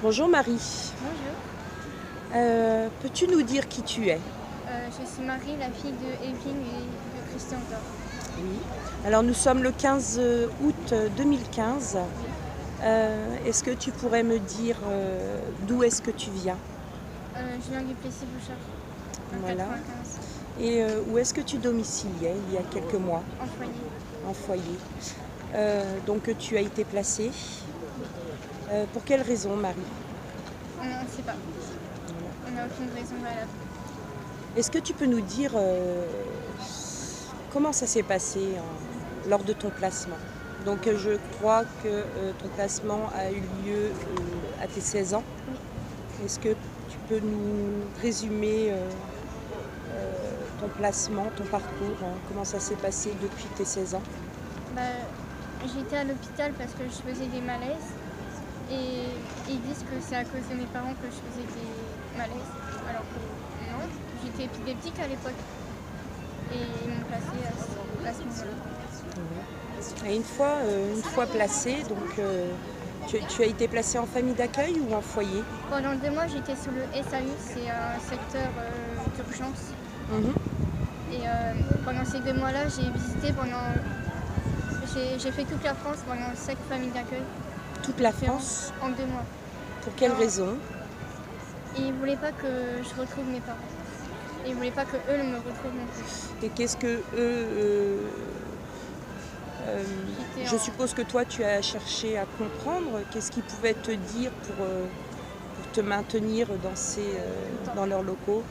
Bonjour Marie. Bonjour, Peux-tu nous dire qui tu es? je suis Marie, la fille de Evelyne et de Christian Dior. Oui. Alors nous sommes le 15 août 2015. Oui. Est-ce que tu pourrais me dire d'où est-ce que tu viens? Je viens du Plessis-Bouchard, en Voilà. 95, Et où est-ce que tu domiciliais il y a quelques mois en foyer. en foyer? Donc tu as été placée. Pour quelle raison, Marie? On ne sait pas, on n'a aucune raison valable. Est-ce que tu peux nous dire comment ça s'est passé lors de ton placement? Donc je crois que ton placement a eu lieu à tes 16 ans. Oui. Est-ce que tu peux nous résumer ton placement, ton parcours, hein, comment ça s'est passé depuis tes 16 ans? Bah, j'étais à l'hôpital parce que je faisais des malaises et ils disent que c'est à cause de mes parents que je faisais des malaises, alors que non, j'étais épileptique à l'époque et ils m'ont placée à ce moment-là. Et une fois placé, donc tu as été placé en famille d'accueil ou en foyer? Pendant 2 mois, j'étais sur le SAU, c'est un secteur d'urgence. Mhm. Et pendant ces 2 mois-là, j'ai fait toute la France pendant 5 familles d'accueil Toute la différentes France? en 2 mois. Pour quelle Non. raison? Et ils voulaient pas que je retrouve mes parents. Et ils voulaient pas que eux me retrouvent non plus. Et qu'est-ce que eux... J'étais je en suppose que toi, tu as cherché à comprendre. Qu'est-ce qu'ils pouvaient te dire pour te maintenir temps. dans leurs locaux?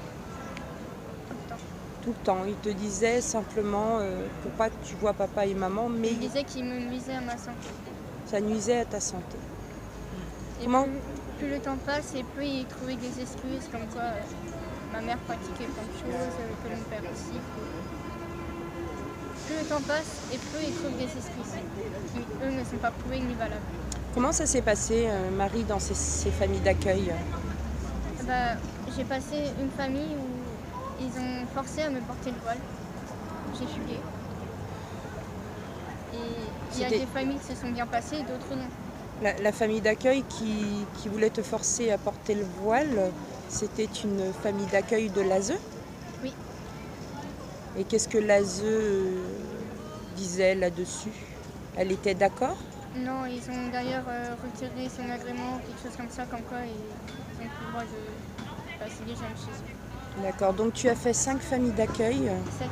tout le temps. Tout le temps. Ils te disaient simplement pour pas que tu vois papa et maman, mais Ils disaient qu'ils me nuisaient à ma santé. ça nuisait à ta santé. Et Comment? plus le temps passe et plus ils trouvaient des excuses comme quoi ma mère pratiquait plein de choses, que mon père aussi. Plus le temps passe et plus ils trouvent des excuses qui, eux, ne sont pas prouvées ni valables. Comment ça s'est passé, Marie, dans ces familles d'accueil? Bah, j'ai passé une famille où ils ont forcé à me porter le voile. J'ai fugué. Et il y a C'était- des familles qui se sont bien passées et d'autres non. La famille d'accueil qui voulait te forcer à porter le voile, c'était une famille d'accueil de l'ASE? Oui, Et qu'est-ce que l'ASE disait là-dessus? Elle était d'accord? non, ils ont d'ailleurs retiré son agrément, quelque chose comme ça, comme quoi ils n'ont plus le droit de passer les jeunes chez eux. D'accord, donc tu as fait 5 familles d'accueil, 7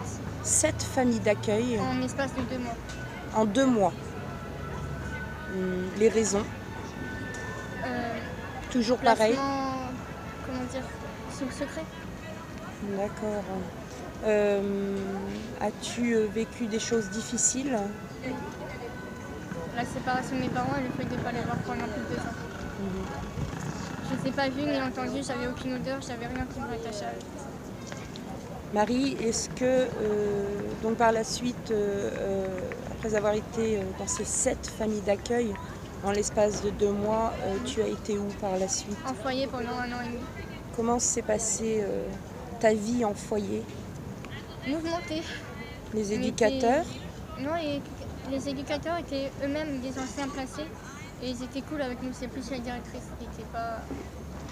7 familles d'accueil en espace de 2 mois. en 2 mois. Les raisons, Euh, toujours pareil? Placement, comment dire, sous le secret. D'accord. As-tu vécu des choses difficiles? La séparation de mes parents et le fait de ne pas les voir pendant plus de 2 ans. Je ne les ai pas vus ni entendus, j'avais aucune odeur, j'avais rien qui me rattachait à eux. Marie, est-ce que, donc par la suite, après avoir été dans ces 7 familles d'accueil, en l'espace de 2 mois, tu as été où par la suite? En foyer pendant 1 an et demi. Comment s'est passée ta vie en foyer? Mouvementé. Les On éducateurs? était- Non, les éducateurs étaient eux-mêmes des anciens placés et ils étaient cool avec nous. C'est plus la directrice qui n'était pas.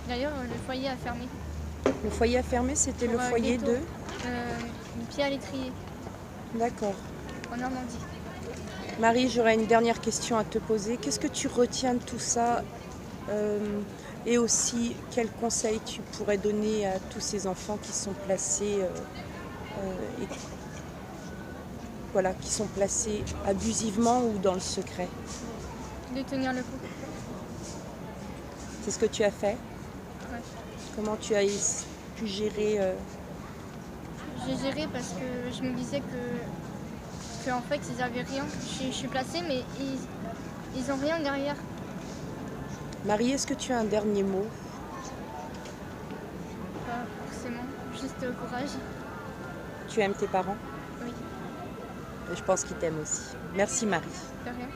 D'ailleurs, le foyer a fermé. Le foyer a fermé, c'était le Pour, foyer ghetto. de... Du pied à l'étrier, D'accord. en Normandie. Marie, j'aurais une dernière question à te poser. Qu'est-ce que tu retiens de tout ça? Et aussi, quels conseils tu pourrais donner à tous ces enfants qui sont placés et voilà, qui sont placés abusivement ou dans le secret? De tenir le coup. C'est ce que tu as fait? Ouais. Comment tu as pu gérer J'ai géré parce que je me disais que en fait ils avaient rien. Je suis placée mais ils ont rien derrière. Marie, est-ce que tu as un dernier mot? Pas forcément. Juste courage. Tu aimes tes parents? Oui, Et je pense qu'ils t'aiment aussi. Merci Marie. de rien.